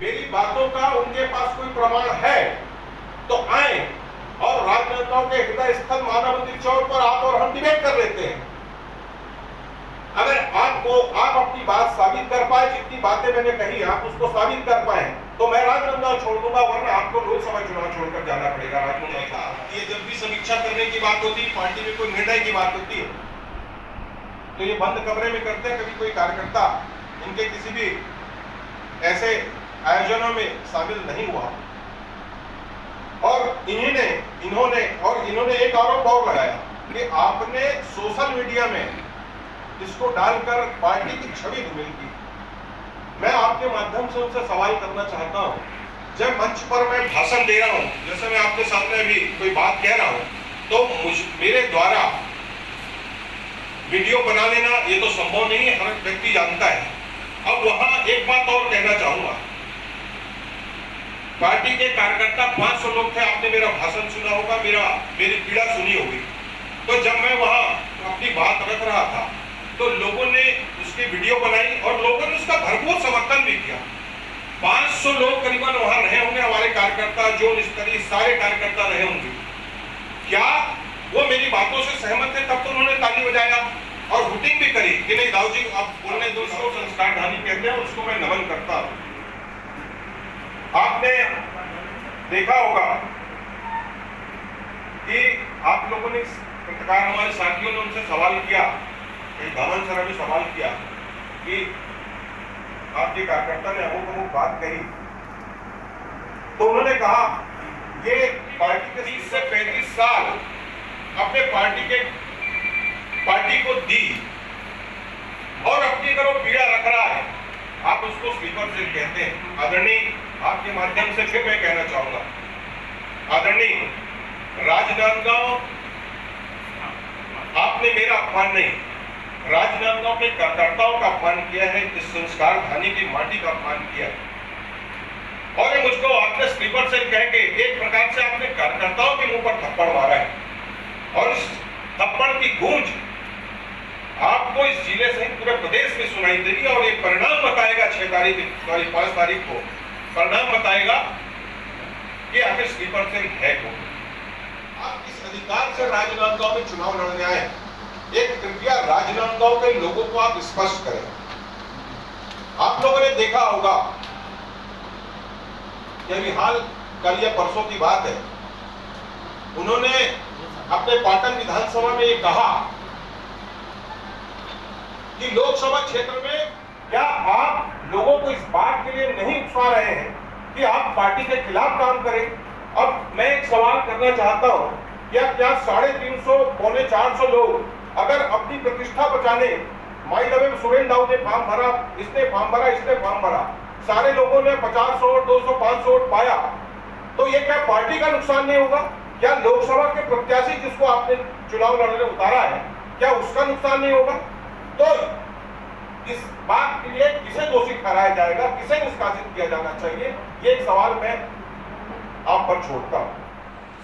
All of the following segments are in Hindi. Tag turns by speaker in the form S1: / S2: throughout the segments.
S1: मेरी बातों का उनके पास कोई प्रमाण है तो आए और राजनेताओं के हृदय स्थल मानव मंदिर चौक पर आप और हम डिबेट कर लेते हैं। अगर आप अपनी बात साबित कर पाए, जितनी बातें मैंने कही आप उसको साबित कर पाए, तो मैं राजनांदगांव छोड़ दूंगा, वरना आपको लोकसभा चुनाव छोड़कर जाना पड़ेगा। राजनांदगांव ये जब भी समीक्षा करने की बात होती है, पार्टी में कोई निर्णय की बात होती है, तो ये बंद कमरे में करते हैं। कभी कोई कार्यकर्ता इनके किसी भी ऐसे आयोजनों में शामिल नहीं हुआ। और इन्होंने एक आरोप और लगाया कि आपने सोशल मीडिया में इसको डालकर पार्टी की छवि धूमिल की। मैं आपके माध्यम से उनसे सवाल करना चाहता हूं, जब मंच पर मैं भाषण दे रहा हूं, जैसे मैं आपके सामने अभी कोई बात कह रहा हूं, तो मेरे द्वारा वीडियो बना लेना ये तो संभव नहीं है, हर व्यक्ति जानता है। अब वहां एक बात और कहना चाहूंगा, पार्टी के कार्यकर्ता 500 लोग थे, आपने मेरा भाषण सुना होगा, मेरी पीड़ा सुनी होगी। तो जब मैं वहां अपनी बात रख रहा था तो लोगों ने उसकी वीडियो बनाई और लोगों ने उसका भरपूर समर्थन भी किया। 500 लोग करीबन वहां रहे होंगे, हमारे कार्यकर्ता जो स्तरीय सारे कार्यकर्ता रहे होंगे। क्या वो मेरी बातों से सहमत थे? तब तो उन्होंने ताली बजाया और वोटिंग भी करी कि नहीं दाऊ जी आप बोलने दो, उसको संस्कार ढानी कहते हैं, उसको मैं नमन करता हूं। आपने देखा होगा कि आप लोगों ने पत्रकार हमारे साथियों ने उनसे सवाल किया, दामन सर ने सवाल किया कि आपके कार्यकर्ता ने अमुक बात कही, तो उन्होंने कहा ये पार्टी के 30 से 35 साल अपने पार्टी को दी और अपनी अगर वो पीड़ा रख रहा है, आप उसको स्लीपर सेल कहते हैं। आदरणीय, आपके माध्यम से फिर मैं कहना चाहूंगा, आदरणीय राजनांदगांव, आपने मेरा अपमान नहीं, राजनांदगांव के कार्यकर्ताओं का अपमान किया है, इस संस्कार धानी की माटी का अपमान किया है। और ये मुझको आपने स्लीपर सेल कह के एक प्रकार से आपने कार्यकर्ताओं के मुंह पर थप्पड़ मारा है और इस थप्पड़ की गूंज आपको इस जिले सहित पूरे प्रदेश में सुनाई देगी और ये परिणाम बताएगा 5 तारीख को परिणाम बताएगा कि आखिर स्लीपर सेल है कौन। आप किस अधिकार से राजनांदगांव में चुनाव लड़ने आए? एक कृपया राजनांदगांव के लोगों को आप स्पष्ट करें। आप लोगों ने देखा होगा कि अभी हाल कल या परसों की बात है, उन्होंने अपने पाटन विधानसभा में ये कहा कि लोकसभा क्षेत्र में क्या आप लोगों को इस बात के लिए नहीं उकसा रहे हैं कि आप पार्टी के खिलाफ काम करें? अब मैं एक सवाल करना चाहता हूं, क्या 350 पौने 400 लोग अगर अपनी प्रतिष्ठा बचाने माई दबे सुरेंद्र दाऊ ने फॉर्म भरा, इसने फॉर्म भरा, इसने फॉर्म भरा, सारे लोगों ने 50 वोट 200 500 वोट पाया, तो ये क्या पार्टी का नुकसान नहीं होगा? क्या लोकसभा के प्रत्याशी जिसको आपने चुनाव लड़ने उतारा है, क्या उसका नुकसान नहीं होगा? तो इस बात के लिए किसे दोषी ठहराया जाएगा, किसे निष्कासित किया जाना चाहिए, ये एक सवाल मैं आप पर छोड़ता हूं।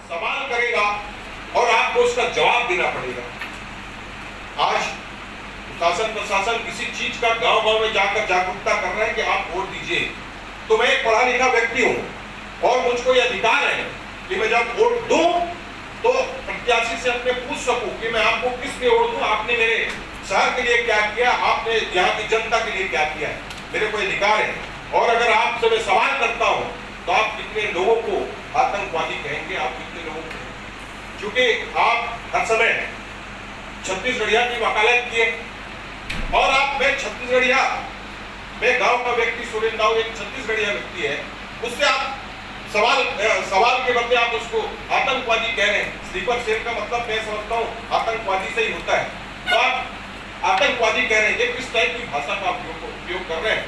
S1: सवाल करेगा और आपको उसका जवाब देना पड़ेगा। आज शासन प्रशासन किसी चीज का गांव-गांव में जाकर जागरूकता कर रहा है कि आप वोट दीजिए, तो मैं एक पढ़ा लिखा व्यक्ति हूं और मुझको यह अधिकार है कि मैं जब वोट दूं तो प्रत्याशी से अपने पूछ सकूं कि मैं आपको किस लिए वोट दूं, आपने मेरे शहर के लिए क्या किया, आपने यहाँ की जनता के लिए क्या किया है, मेरे को अधिकार है। और अगर आपसे मैं सवाल करता हूं तो आप कितने लोगों को आतंकवादी कहेंगे, आप कितने लोगों को, क्योंकि आप हर समय छत्तीसगढ़िया की वकालत किए और आप, मैं छत्तीसगढ़िया, मैं गांव का व्यक्ति सुरेंद्र दाऊ एक छत्तीसगढ़िया व्यक्ति है, उससे आप सवाल के बदले आप उसको आतंकवादी कह रहे हैं। स्लीपर सेल का मतलब मैं समझता हूँ आतंकवादी से ही होता है, तो आप आतंकवादी कह रहे हैं, ये किस टाइप की भाषा का उपयोग कर रहे हैं?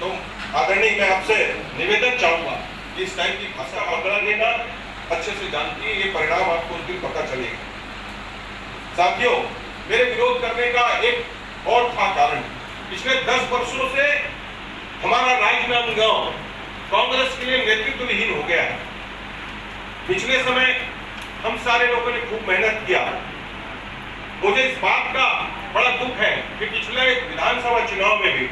S1: तो आदरणीय, मैं आपसे निवेदन चाहूंगा कि इस टाइप की भाषा का बदला देना अच्छे से जानती है, ये परिणाम आपको उस दिन पता चलेगा। साथियों, मेरे विरोध करने का एक और था कारण, पिछले 10 वर्षों से हमारा राजनांदगांव कांग्रेस के लिए नेतृत्व विहीन हो गया है। पिछले समय हम सारे लोगों ने खूब मेहनत किया। मुझे इस बात का बड़ा दुख है कि पिछले विधानसभा चुनाव में भी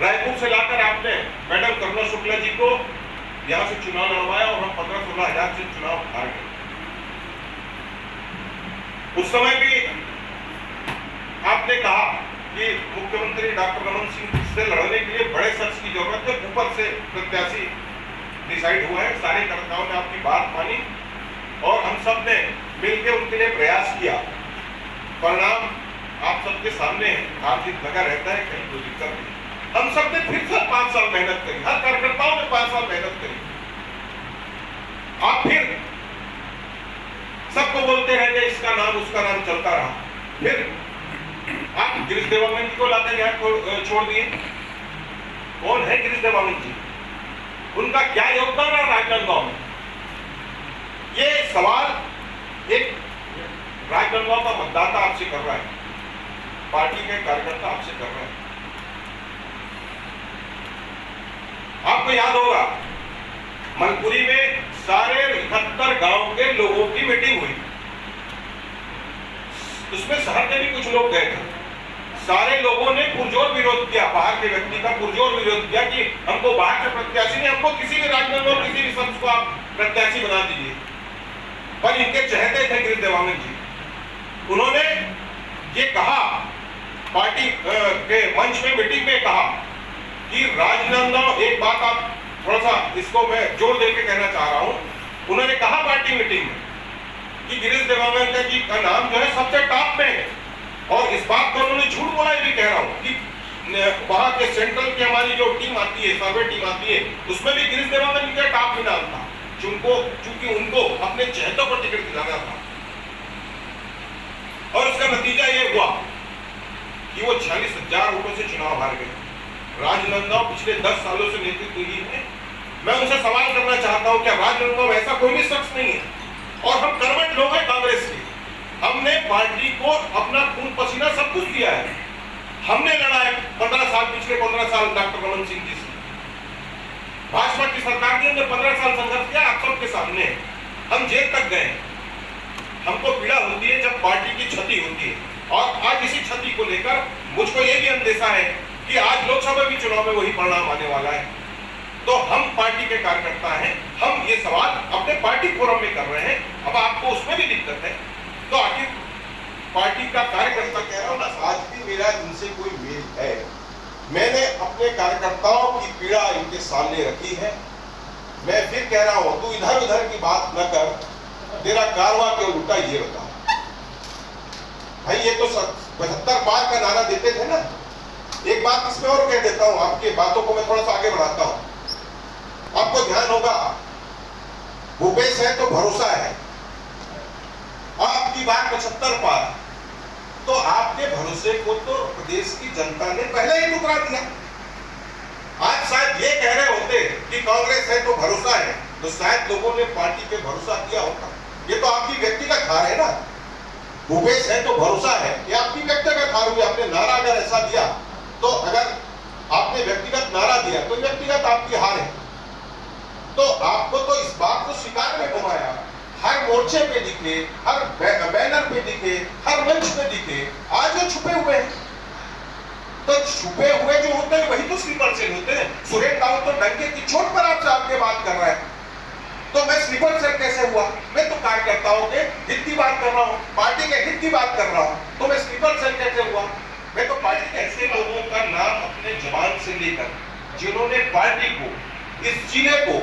S1: रायपुर से लाकर आपने मैडम शुक्ला जी को यहाँ से चुनाव लड़वाया और हम 15-16 हजार से चुनाव हार गए। उस समय भी आपने कहा कि मुख्यमंत्री डॉक्टर रमन सिंह से लड़ने के लिए बड़े शख्स की जरूरत है, ऊपर से प्रत्याशी डिसाइड हुआ है। सारे कार्यकर्ताओं ने आपकी बात मानी और हम सब ने मिलकर उनके लिए प्रयास किया। परिणाम आप सबके सामने है, आप जीत लगा रहता है, कहीं कोई दिक्कत नहीं। हम सब ने फिर से 5 साल मेहनत करी, हर कार्यकर्ताओं ने 5 साल मेहनत करी। आप फिर सबको बोलते रह गए, इसका नाम उसका नाम चलता रहा। फिर आप गिरीश देवांगन जी को लाकर यहाँ छोड़ दिए। कौन है गिरीश देवांगन जी? उनका क्या योगदान है राजनांदगांव में? ये सवाल एक राजनांदगांव का मतदाता आपसे कर रहा है, पार्टी के कार्यकर्ता आपसे कर रहे हैं। आपको याद होगा मनपुरी में सारे 71 गांव के लोगों की मीटिंग हुई। उसमें शहर के भी कुछ लोग गए थे। सारे लोगों ने पुरजोर विरोध किया, बाहर के व्यक्ति का पुरजोर विरोध किया कि हमको बाहर के प्रत्याशी नहीं, हमको किसी भी राजनांदगांव किसी भी शख्स को आप प्रत्याशी बना दीजिए। पर इनके चहेते थे गिरीश देवांगन जी। उन्होंने ये कहा, पार्टी के मंच में मीटिंग में कहा कि राजनांदगांव, एक बात आप थोड़ा सा इसको मैं जोर देके कहना चाह रहा हूं। उन्होंने कहा पार्टी मीटिंग में कि गिरीश देवांगन जी का नाम जो है सबसे टॉप में है। और इस बात को उन्होंने झूठ बोला, ये भी कह रहा हूं कि वहां के सेंट्रल की हमारी जो टीम आती है, सर्वे टीम आती है, उसमें भी गिरीश देवांगन जी का टॉप में नाम था, चूंकि उनको अपने चहेतों पर टिकट दिलाना था। और उसका नतीजा ये हुआ कि वो 46,000 वोटों से चुनाव हार गए। राजनांदगांव पिछले 10 सालों से नेतृत्व ही है। मैं उनसे सवाल करना चाहता हूं, क्या राजनांदगांव ऐसा कोई भी शख्स नहीं है? और हम कर्मठ लोग हैं कांग्रेस के, हमने पार्टी को अपना खून पसीना सब कुछ दिया है। हमने लड़ा है 15 साल, पिछले 15 साल डॉक्टर रमन सिंह जी से। भाजपा की सरकार के अंदर 15 साल संघर्ष किया, आप सबके सामने। हम जेल तक गए। हमको पीड़ा होती है जब पार्टी की क्षति होती है। और आज इसी क्षति को लेकर मुझको ये भी अंदेशा है कि आज लोकसभा के चुनाव में वही परिणाम आने वाला है। तो हम पार्टी के कार्यकर्ता हैं, हम ये सवाल अपने पार्टी फोरम में कर रहे हैं। अब आपको उसमें भी दिक्कत है तो आखिर पार्टी का कार्यकर्ता कह रहा हूं ना, आज भी मेरा इनसे कोई मेल है। मैंने अपने कार्यकर्ताओं की पीड़ा इनके सामने रखी है। मैं फिर कह रहा हूं, तू इधर उधर की बात न कर, तेरा कारवा क्यों लुटा ये बता। भाई ये तो 75 पार का नारा देते थे ना। एक बात इसमें और कह देता हूं, आपकी बातों को मैं थोड़ा सा आगे बढ़ाता हूं। आपको ध्यान होगा, भूपेश है तो भरोसा है। आपकी बात 75 पार, तो आपके भरोसे को तो प्रदेश की जनता ने पहले ही ठुकरा दिया। आज शायद ये कह रहे होते कि कांग्रेस है तो भरोसा है, तो शायद लोगों ने पार्टी पे भरोसा किया होता। ये तो आपकी व्यक्तिगत हार है ना। भूपेश है तो भरोसा है, ये आपकी व्यक्तिगत हार हुई। आपने नारा अगर ऐसा दिया, तो अगर आपने व्यक्तिगत नारा दिया तो व्यक्तिगत आपकी हार है। तो आपको तो इस बात को स्वीकार में घुमाया, हर मोर्चे पे दिखे, हर बैनर पे दिखे, हर मंच पे दिखे। आज जो छुपे हुए हैं, तो छुपे हुए जो होते हैं वही तो स्लीपर सेल होते हैं। सुरेश रावत तो डंके की चोट पर आपसे आपके बात कर रहा है, तो मैं स्लीपर सेल कैसे हुआ? मैं तो कार्यकर्ताओं के हित की बात कर रहा हूँ, पार्टी के हित की बात कर रहा हूँ, तो मैं स्लीपर सेल कैसे हुआ? मैं तो पार्टी के ऐसे लोगों का नाम अपने जबान से लेकर, जिन्होंने पार्टी को, इस जिले को,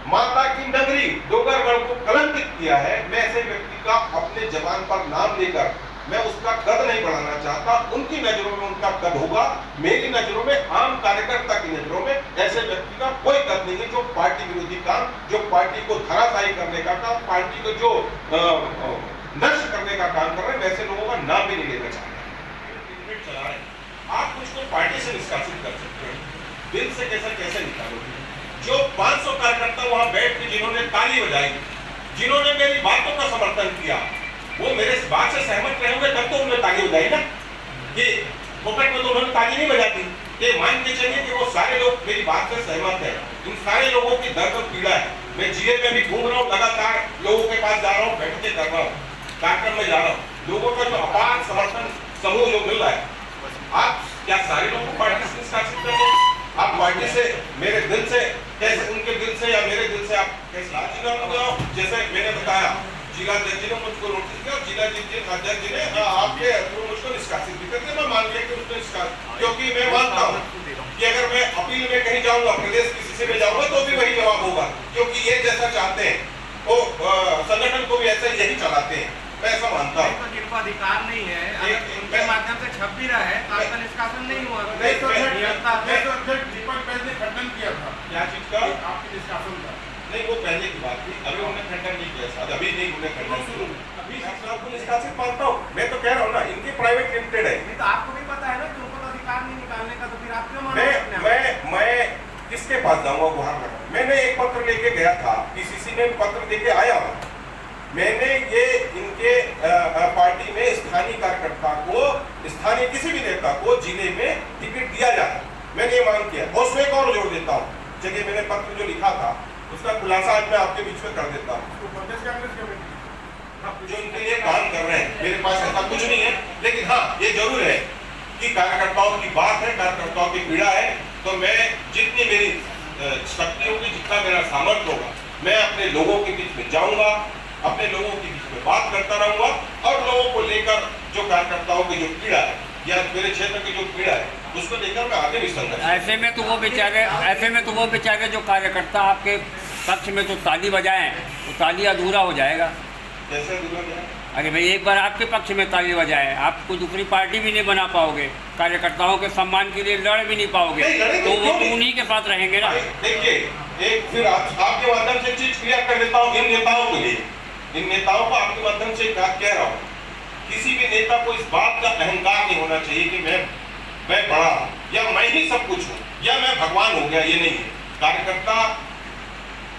S1: माता की नगरी डोगरगढ़ को कलंकित किया है, मैं ऐसे व्यक्ति का अपने जबान पर नाम लेकर मैं उसका कद नहीं बढ़ाना चाहता। उनकी नजरों में उनका कद होगा, मेरी नजरों में, आम कार्यकर्ता की नजरों में ऐसे व्यक्ति का कोई कद नहीं है जो पार्टी विरोधी काम, जो पार्टी को धराशायी करने का काम, पार्टी को जो नष्ट करने का काम कर रहे हैं, वैसे लोगों का नाम भी नहीं लेना चाहते। आप मुझको पार्टी से निष्कासित कर सकते हैं, दिल से कैसे निकालोगे? जो 500 कार्यकर्ता वहां बैठ के जिन्होंने ताली बजाई, जिन्होंने मेरी बातों का समर्थन किया, वो मेरे इस बात से सहमत रहे होंगे तब तो उन्होंने ताली बजाई ना। कि फोकट में तो उन्होंने ताली नहीं बजाती। ये मान के चलिए कि वो सारे लोग मेरी बात से सहमत है। इन सारे लोगों की दर्द और पीड़ा है। मैं जिले में भी घूम रहा हूँ, लगातार लोगों के पास जा रहा हूँ, बैठ के कर रहा हूँ, कार्यक्रम में जा रहा हूँ। लोगों का जो अपार समर्थन समूह जो मिल रहा है, आप क्या सारे लोगों को पार्टी से निष्कासित करेंगे? आप पार्टी से मेरे दिल से कैसे, उनके दिल से या मेरे दिल से आप कैसे, जैसे मैंने बताया जिला जज ने मुझको नोटिस दिया और जिला जज ने आपके मुझको निष्कासित भी कर दिया। मैं मान लिया कि उसने निष्कासित, क्योंकि मैं मानता हूँ कि अगर मैं अपील में कहीं जाऊंगा, प्रदेश किसी से भी जाऊंगा तो भी वही जवाब होगा, क्योंकि ये जैसा चाहते हैं वो संगठन को भी ऐसा यही चलाते हैं। मैं ऐसा मानता हूँ।
S2: तो जिनको अधिकार नहीं है, अगर उनके माध्यम से छप भी रहा है तो आपका निष्कासन नहीं हुआ।
S3: दीपक बैज ने खंडन किया था
S1: क्या चीज का?
S3: आपके निष्कासन का।
S1: नहीं, वो पहले की बात थी, अभी उन्होंने खंडन नहीं किया शायद, अभी नहीं उन्होंने खंडन किया। अभी आपको निष्कासित मानता हूँ, मैं तो कह रहा हूँ ना, इनकी प्राइवेट लिमिटेड है।
S2: नहीं तो आपको भी पता है ना कि उनको तो अधिकार नहीं निकालने का, तो फिर आप क्यों मान रहे हैं?
S1: मैं किसके पास जाऊंगा गुहार लगा? मैंने एक पत्र लेके गया था, पीसीसी में पत्र देके आया हूँ। मैंने ये इनके पार्टी में स्थानीय कार्यकर्ता को, स्थानीय किसी भी नेता को जिले में टिकट दिया जाता, मैंने ये मांग किया। और उसमें एक और जोड़ देता हूँ, जगह मैंने पत्र जो लिखा था उसका खुलासा आज मैं आपके बीच में कर देता हूँ।
S3: प्रदेश कांग्रेस कमेटी
S1: जो इनके लिए काम कर रहे हैं, मेरे पास ऐसा कुछ नहीं है, लेकिन हाँ ये जरूर है कि कार्यकर्ताओं की बात है, कार्यकर्ताओं की पीड़ा है, तो मैं जितनी मेरी शक्ति होगी, जितना मेरा सामर्थ्य होगा, मैं अपने लोगों के बीच में जाऊंगा, अपने लोगों के बीच में बात करता रहूंगा और लोगों को लेकर जो कार्यकर्ताओं की जो पीड़ा है या मेरे क्षेत्र की जो पीड़ा है उसको लेकर मैं आगे भी संघर्ष।
S4: ऐसे में तो वो बेचारे जो कार्यकर्ता आपके पक्ष में तो ताली बजाएं, तो ताली अधूरा हो जाएगा।
S1: कैसे अधूरा हो जाएगा?
S4: अरे भाई एक बार आपके पक्ष में ताली बजाएं, आप कोई दूसरी पार्टी भी नहीं बना पाओगे, कार्यकर्ताओं के सम्मान के लिए लड़ भी नहीं पाओगे, तो वो तो उन्हीं के साथ रहेंगे ना।
S1: देखिए, एक फिर आपके माध्यम से चीज क्लियर कर देता हूँ इन नेताओं के लिए। इन नेताओं को आपके माध्यम से कह रहा हूँ, किसी भी नेता को इस बात का अहंकार नहीं होना चाहिए कि मैं बड़ा हूँ या मैं ही सब कुछ हूँ या मैं भगवान हो गया, ये नहीं है। कार्यकर्ता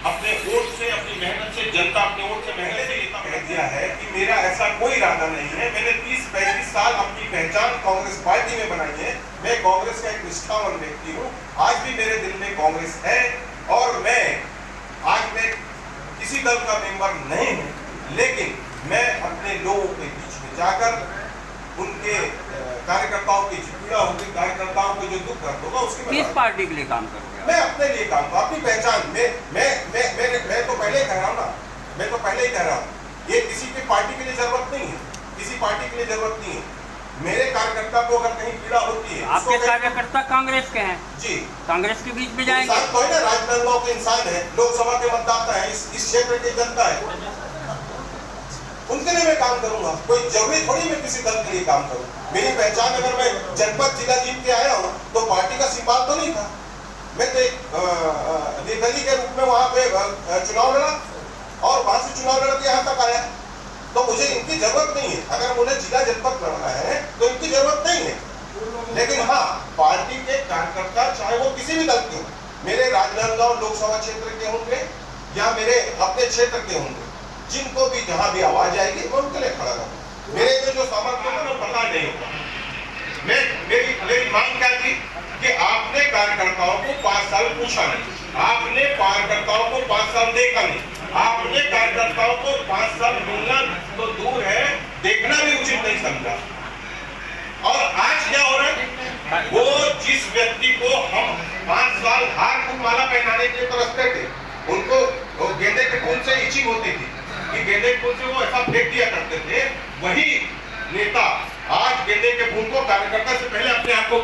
S1: अपने वोट से, अपनी मेहनत से, जनता अपने वोट से मेहनत से नेता कह दिया है कि मेरा ऐसा कोई इरादा नहीं है। मैंने 30-35 साल अपनी पहचान कांग्रेस पार्टी में बनाई है। मैं कांग्रेस का एक निष्ठावान व्यक्ति हूँ। आज भी मेरे दिल में कांग्रेस है और आज मैं किसी दल का मेंबर नहीं हूँ, लेकिन मैं अपने लोगों के बीच में जाकर उनके कार्यकर्ताओं की पीड़ा होगी, कार्यकर्ताओं को जो दुख दर्द होगा उसके
S4: किस पार्टी के लिए काम करोगे?
S1: मैं अपने लिए काम करूँ, अपनी पहचान मैं तो पहले ही कह रहा हूँ ना, मैं तो पहले ही कह रहा हूँ, ये किसी की पार्टी के लिए जरूरत नहीं है, किसी पार्टी के लिए जरूरत नहीं है। मेरे कार्यकर्ता को अगर कहीं पीड़ा होती है,
S4: आपके कार्यकर्ता कांग्रेस के हैं
S1: जी,
S4: कांग्रेस के बीच में जाएंगे
S1: तो है ना, राजनांदगांव के इंसान है, लोकसभा के मतदाता है, इस क्षेत्र की जनता है, उनके लिए मैं काम करूंगा। कोई जरूरी थोड़ी मैं किसी दल के लिए काम करूं। मेरी पहचान, अगर मैं जनपद जिला जीत के आया हूं तो पार्टी का सिंबल तो नहीं था, मैं तो एक निर्दलीय के रूप में वहां पे चुनाव लड़ा और वहां से चुनाव लड़ के यहाँ तक आया, तो मुझे इनकी जरूरत नहीं है। अगर मुझे जिला जनपद लड़ना है तो इनकी जरूरत नहीं है, लेकिन हाँ पार्टी के कार्यकर्ता चाहे वो किसी भी दल के हो, मेरे राजनांदगांव लोकसभा क्षेत्र के होंगे या मेरे अपने क्षेत्र के होंगे, जिनको भी जहां भी आवाज आएगी मैं उनके लिए खड़ा रहूंगा। मेरे में जो सामर्थ्य होगा मैं पता नहीं होगा। मेरी मांग क्या थी कि आपने कार्यकर्ताओं को 5 साल पूछा नहीं, आपने कार्यकर्ताओं को 5 साल देखा नहीं, आपने कार्यकर्ताओं को 5 साल मिलना तो दूर है, देखना भी उचित नहीं समझा। और आज क्या हो रहा है, वो जिस व्यक्ति को हम 5 साल हार को माला पहनाने के लिए तरसते थे, उनको गेंदे के फूल से इचिंग होती थी कि गेंदे के फूल से वो ऐसा फेंक दिया करते थे, वही नेता आज गेंदे के फूल को कार्यकर्ता से पहले अपने आप को